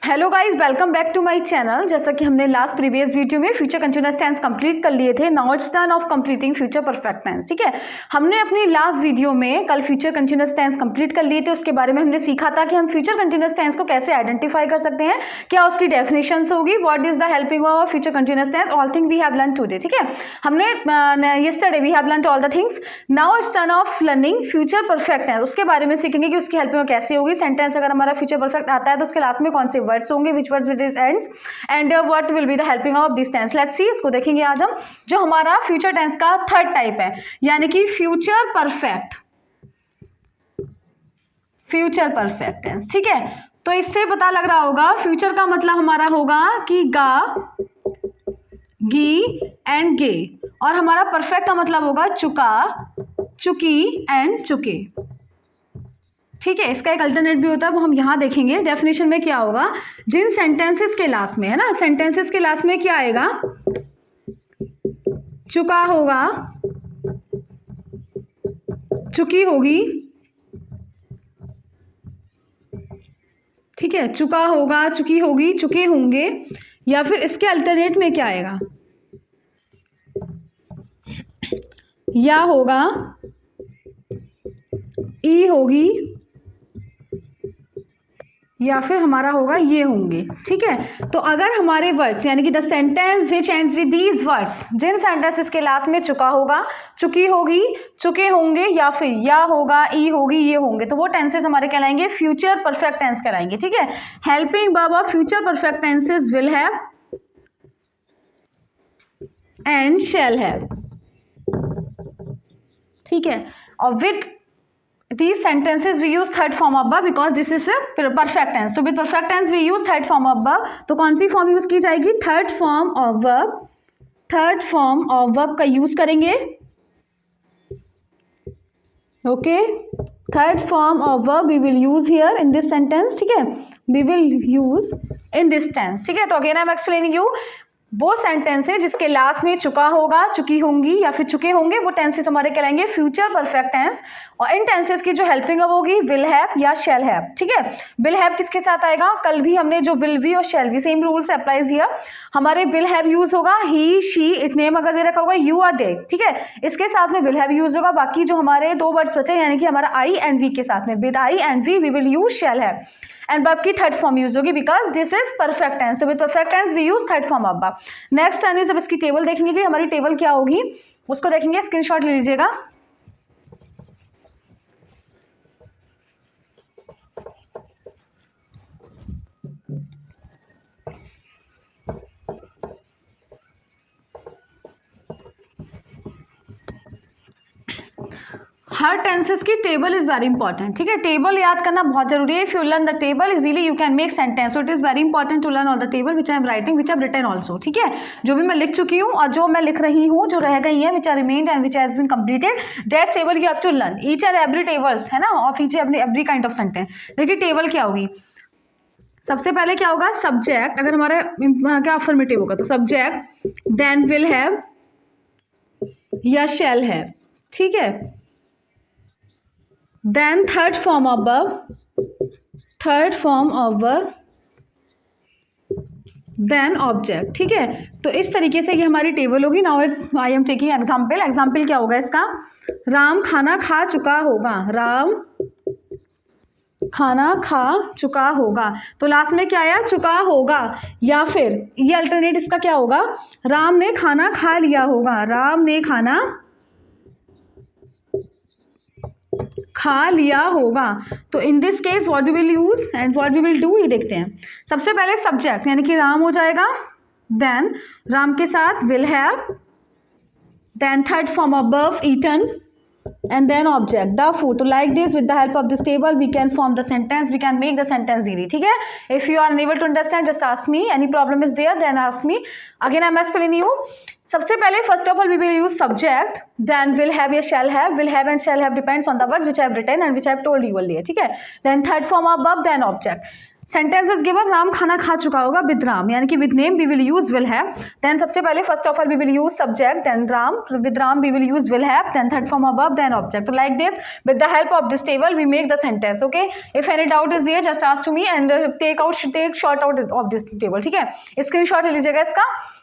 Hello guys, welcome back to my channel. जैसा कि हमने लास्ट प्रीवियस वीडियो में फ्यूचर कंटीन्यूअस टेंस कंप्लीट कर लिए थे। Now it's turn of completing future perfect tense. ठीक है, हमने अपनी लास्ट वीडियो में कल फ्यूचर कंटीन्यूअस टेंस कंप्लीट कर लिए थे। उसके बारे में हमने सीखा था कि हम फ्यूचर कंटीन्यूअस टेंस को कैसे आइडेंटिफाई कर सकते हैं, क्या उसकी डेफिनेशंस होगी, what is the helping of future continuous tense, all thing we have learn today. ठीक है, हमने yesterday we have learn all the things. Now it's turn of learning future perfect tense. उसके बारे में सीखेंगे कि उसकी हेल्पिंग कैसे होगी। सेंटेंस अगर हमारा फ्यूचर परफेक्ट आता है तो उसके लास्ट में कौन से वर्ड्स होंगे, विच words with ends and what will be the helping of this tense. Let's see, इसको देखेंगे आज हम। जो हमारा फ्यूचर टेंस का थर्ड टाइप है, यानी कि फ्यूचर परफेक्ट टेंस। ठीक है, तो इससे पता लग रहा होगा फ्यूचर का मतलब हमारा होगा कि गा, गी एंड गे, और हमारा परफेक्ट का मतलब होगा चुका, चुकी एंड चुके। ठीक है, इसका एक अल्टरनेट भी होता है, वो हम यहाँ देखेंगे। डेफिनेशन में क्या होगा, जिन सेंटेंसेस के लास्ट में है ना, सेंटेंसेस के लास्ट में क्या आएगा, चुका होगा, चुकी होगी। ठीक है, चुका होगा, चुकी होगी, चुके होंगे, या फिर इसके अल्टरनेट में क्या आएगा, या होगा, ई होगी, या फिर हमारा होगा ये होंगे। ठीक है, तो अगर हमारे वर्ड्स यानी कि the sentence which ends with these words, जिन सेंटेंसेस के लास्ट में चुका होगा, चुकी होगी, चुके होंगे, या फिर या होगा, ई होगी, ये होंगे, तो वो टेंसेस हमारे कहलाएंगे फ्यूचर परफेक्ट टेंस कहलाएंगे। ठीक है, helping verb of future perfect tenses will have and shall have. ठीक है, और with these sentences we use third form of verb because this is a perfect tense. तो with perfect tense we use third form of verb। तो कौन सी form use की जाएगी, third form of verb. Third form of verb का use करेंगे। Okay, third form of verb we will use here in this sentence. ठीक है, we will use in this tense. ठीक है, तो again I am explaining you, वो sentence है जिसके लास्ट में चुका होगा, चुकी होंगी, या फिर चुके होंगे, वो टेंसेस हमारे कहलाएंगे फ्यूचर परफेक्ट टेंस। और इन टेंसेस की जो हेल्पिंग होगी विल हैव या शैल हैव। ठीक है, विल हैव किसके साथ आएगा, कल भी हमने जो विल बी और shall be, same rules applies here. हमारे विल हैव यूज होगा ही, शी, इट नेम अगर दे रखा होगा, यू और दे। ठीक है, इसके साथ में विल हैव यूज होगा। बाकी जो हमारे दो वर्ड्स बचे यानी कि हमारा आई एंड वी के साथ में, with I and we will use shall have, and verb की थर्ड फॉर्म यूज होगी because this is perfect tense. तो with perfect tense we use third form of verb. Next turn is, अब इसकी table देखेंगे कि हमारी table क्या होगी, उसको देखेंगे। स्क्रीनशॉट ले लीजिएगा। हर टेंसेस की टेबल इज वेरी इंपॉर्टेंट। ठीक है, टेबल याद करना बहुत जरूरी है। If you learn the table easily you can make sentence. So it is very important to learn all the table which I am writing, which I written also. ठीक है, जो भी मैं लिख चुकी हूँ और जो मैं लिख रही हूँ, जो रह गई है, which are remained and which has been completed, that table you have to learn each and every tables, है ना, of each every kind of sentence. देखिए टेबल क्या होगी, सबसे पहले क्या होगा, सब्जेक्ट। अगर हमारा क्या अफर्मेटिव होगा तो सब्जेक्ट, देन विल हैव या शैल हैव। ठीक है, then third form of verb, then object। ठीक है, तो इस तरीके से ये हमारी टेबल होगी। Now it's I am taking example. Example क्या होगा इसका, राम खाना खा चुका होगा, राम खाना खा चुका होगा। तो लास्ट में क्या आया, चुका होगा, या फिर ये अल्टरनेट इसका क्या होगा, राम ने खाना खा लिया होगा, राम ने खाना खा लिया होगा। तो in this case what we will use and what we will do, ये देखते हैं। सबसे पहले सब्जेक्ट यानी कि राम हो जाएगा, देन राम के साथ will have, then third form of verb eaten, and then object the food। तो like this with the help of this table we can form the sentence, we can make the sentence easy। ठीक है, if you are unable to understand just ask me, any problem is there then ask me, again I'm explaining you। सबसे पहले first of all we will use subject, then will have या shall have। will have and shall have depends on the words which I have written and which I have told you earlier। ठीक है, then third form of verb, then object। Sentence is given, Ram खाना खा चुका होगा with Ram, यानी कि with name we will use will have. Then सबसे पहले first of all we will use subject, then Ram, with Ram we will use will have, then third form above, then object. Like this with the help of this table we make the sentence. Okay, if any doubt is there just ask to me and take short out of this table. ठीक है, screenshot ले लीजिएगा इसका,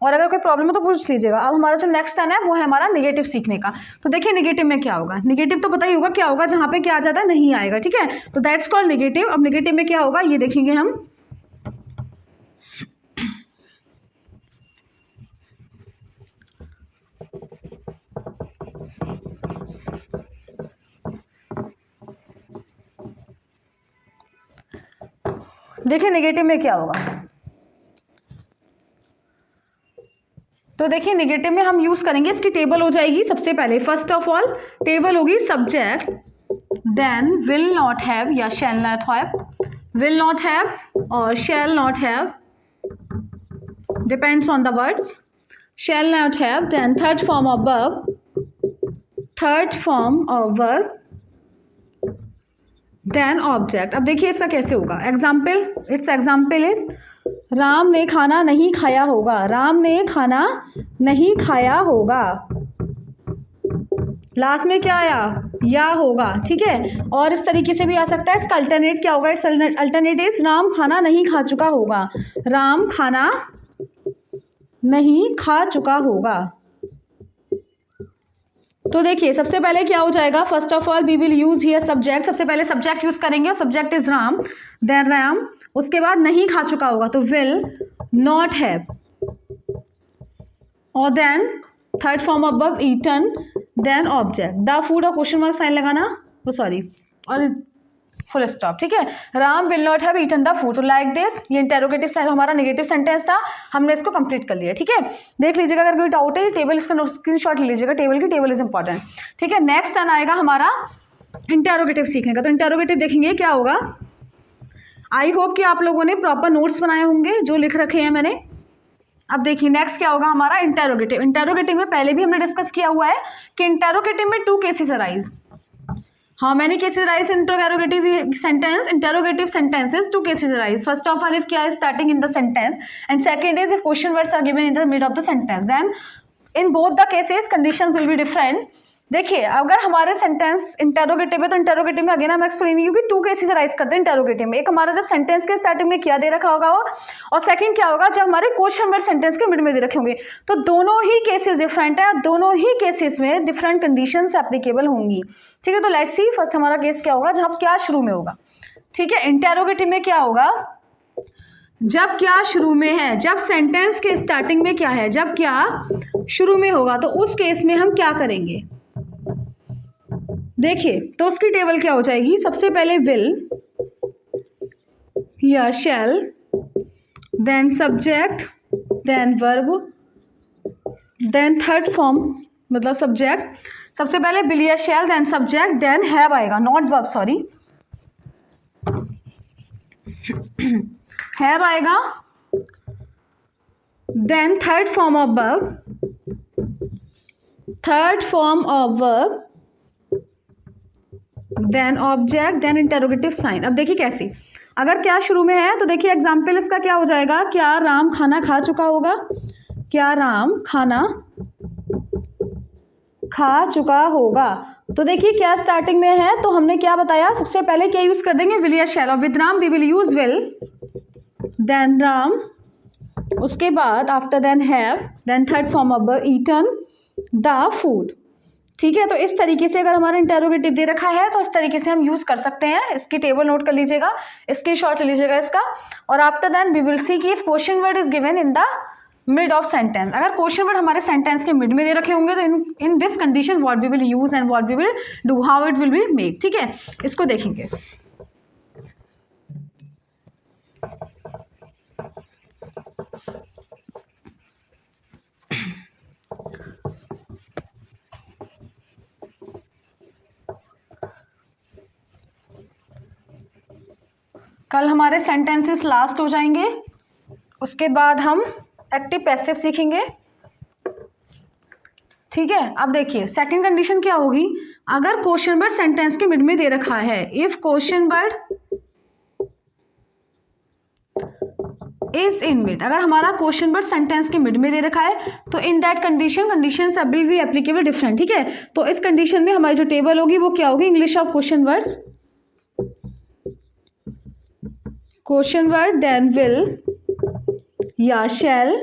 और अगर कोई problem है तो पूछ लीजिएगा। अब हमारा जो नेक्स्ट टर्न है वो है हमारा नेगेटिव सीखने का। तो देखिए नेगेटिव में क्या होगा, नेगेटिव तो पता ही होगा क्या होगा, जहाँ पे क्या आ जाता है नहीं आएगा। ठीक है, तो दैट्स कॉल्ड नेगेटिव। अब नेगेटिव में क्या होगा ये देखेंगे हम। देखिए नेगेटिव में क्या होगा, तो देखिए नेगेटिव में हम यूज करेंगे, इसकी टेबल हो जाएगी सबसे पहले। फर्स्ट ऑफ ऑल टेबल होगी subject, then will not have या shall not have, will not have और shall not have, depends on the words, shall not have, then third form of verb, third form of verb, then object. अब देखिए इसका कैसे होगा, example, it's example is Ram ने खाना नहीं खाया होगा, राम ने खाना नहीं खाया होगा, लास्ट में क्या आया या होगा। ठीक है, और इस तरीके से भी आ सकता है, इसका अल्टरनेट क्या होगा, इट्स अल्टरनेट इज राम खाना नहीं खा चुका होगा, राम खाना नहीं खा चुका होगा। तो देखिए सबसे पहले क्या हो जाएगा, first of all we will use here subject, सबसे पहले सब्जेक्ट यूज करेंगे और subject is Ram, then Ram, उसके बाद नहीं खा चुका होगा तो विल नॉट हैव, और then third form above eaten, then object, the food और क्वेश्चन मार्क साइन लगाना, वो सॉरी और फुल स्टॉप। ठीक है, Ram will not have eaten the food. तो लाइक दिस, ये इंटेरोगेटिव हमारा नेगेटिव सेंटेंस था, हमने इसको कंप्लीट कर लिया। ठीक है, देख लीजिएगा अगर कोई डाउट है, टेबल इसका स्क्रीनशॉट ले लीजिएगा, टेबल की, टेबल इज इंपॉर्टेंट। ठीक है, नेक्स्ट टर्न आएगा हमारा इंटेरोगेटिव सीखने का। तो इंटेरोगेटिव देखेंगे क्या होगा। आई होप कि आप लोगों ने प्रॉपर नोट्स बनाए होंगे जो लिख रखे हैं मैंने। अब देखिए नेक्स्ट क्या होगा हमारा इंटेरोगेटिव। इंटेरोगेटिव में पहले भी हमने डिस्कस किया हुआ है कि इंटेरोगेटिव में two cases arise. How many cases arise in interrogative sentence, interrogative sentences two cases arise. First of all if क्या is starting in the sentence, and second is if question words are given in the middle of the sentence, then in both the cases conditions will be different. देखिए अगर हमारे sentence interrogative है तो interrogative में again हम explain क्योंकि to cases arise करते हैं इंटेरोगेटिव में। एक हमारा जब सेंटेंस के स्टार्टिंग में क्या दे रखा होगा वो, और सेकंड क्या होगा जब हमारे क्वेश्चन वर्ड सेंटेंस के मिड में दे रखे होंगे। तो दोनों ही केसेस डिफरेंट है, दोनों ही केसेस में डिफरेंट कंडीशंस एप्लीकेबल होंगी। ठीक है, तो लेट्स सी फर्स्ट हमारा केस क्या होगा जब क्या शुरू में होगा। ठीक है, इंटेरोगेटिव में क्या होगा जब क्या शुरू में है, जब सेंटेंस के स्टार्टिंग में क्या है, जब क्या शुरू में होगा तो उस केस में हम क्या करेंगे। देखिए तो उसकी टेबल क्या हो जाएगी, सबसे पहले विल या shall, then subject, then verb, then third form मतलब सब्जेक्ट, सबसे पहले विल या shall, then subject, then have आएगा, नॉट वर्ब सॉरी, हैव आएगा, then third form of verb, third form of verb, then object, then interrogative sign. अब देखिए कैसे, अगर क्या शुरू में है तो देखिए एग्जाम्पल इसका क्या हो जाएगा, क्या राम खाना खा चुका होगा, क्या राम खाना खा चुका होगा। तो देखिए क्या स्टार्टिंग में है तो हमने क्या बताया, सबसे पहले क्या यूज कर देंगे विल या शैल, और with Ram we will use will, then Ram, उसके बाद after then have, then third form of eaten the food. ठीक है, तो इस तरीके से अगर हमारा इंटेरोगेटिव दे रखा है तो इस तरीके से हम यूज कर सकते हैं। इसकी टेबल नोट कर लीजिएगा, इसकी शॉर्ट ले लीजिएगा इसका, और after then we will see कि if question word is given in the mid of sentence, अगर क्वेश्चन वर्ड हमारे सेंटेंस के मिड में दे रखे होंगे तो in this condition what we will use and what we will do, how it will be made. ठीक है, इसको देखेंगे। कल हमारे सेंटेंसेस लास्ट हो जाएंगे, उसके बाद हम एक्टिव पैसिव सीखेंगे। ठीक है, अब देखिए सेकंड कंडीशन क्या होगी, अगर क्वेश्चन वर्ड सेंटेंस के मिड में दे रखा है, if question word is in mid, अगर हमारा क्वेश्चन वर्ड सेंटेंस के मिड में दे रखा है तो in that condition, condition will be applicable different, ठीक है। तो इस कंडीशन में हमारी जो टेबल होगी वो क्या होगी, English of question words, question word, then will या shall,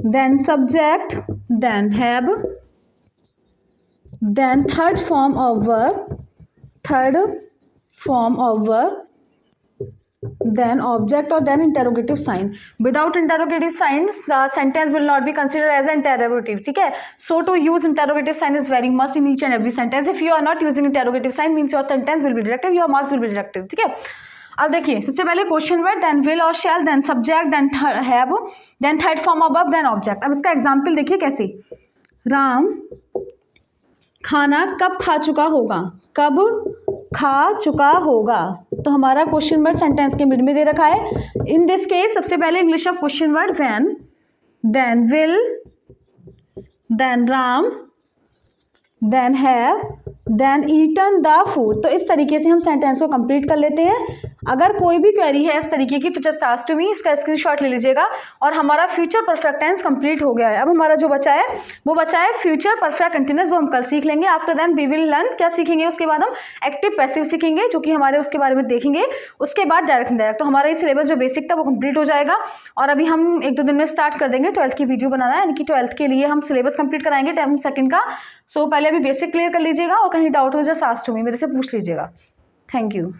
then subject, then have, then third form of verb, then object or then interrogative sign. Without interrogative signs the sentence will not be considered as an interrogative, ठीक है। So to use interrogative sign is very must in each and every sentence. If you are not using interrogative sign means your sentence will be deducted, your marks will be deducted, ठीक है। अब देखिए सबसे पहले question word, then will और shall, then subject, then have, then third form of verb, then object. अब इसका example देखिए कैसे, राम खाना कब खा चुका होगा, कब खा चुका होगा, तो हमारा क्वेश्चन वर्ड सेंटेंस के मिड में दे रखा है। इन दिस केस सबसे पहले English of question word when, then will, then Ram, then have, then eaten the food. तो इस तरीके से हम सेंटेंस को कंप्लीट कर लेते हैं। अगर कोई भी क्वेरी है इस तरीके की तो जस्ट आस्क टू मी, इसका स्क्रीनशॉट ले लीजिएगा। और हमारा फ्यूचर परफेक्ट टेंस कंप्लीट हो गया है। अब हमारा जो बचा है वो बचा है फ्यूचर परफेक्ट कंटिन्यूअस, वो हम कल सीख लेंगे। After then we will learn, क्या सीखेंगे उसके बाद हम एक्टिव पैसिव सीखेंगे, जो कि हमारे उसके बारे में देखेंगे। उसके बाद डायरेक्ट इनडायरेक्ट। तो हमारा ये सिलेबस जो बेसिक था वो कंप्लीट हो जाएगा। और अभी हम 1-2 दिन में स्टार्ट कर देंगे 12th की वीडियो बनाना, यानी कि 12th के लिए हम सिलेबस कंप्लीट कराएंगे 10 सेकंड का। सो पहले अभी बेसिक क्लियर कर लीजिएगा और कहीं डाउट हो जस्ट आस्क टू मी, मेरे से पूछ लीजिएगा। Thank you.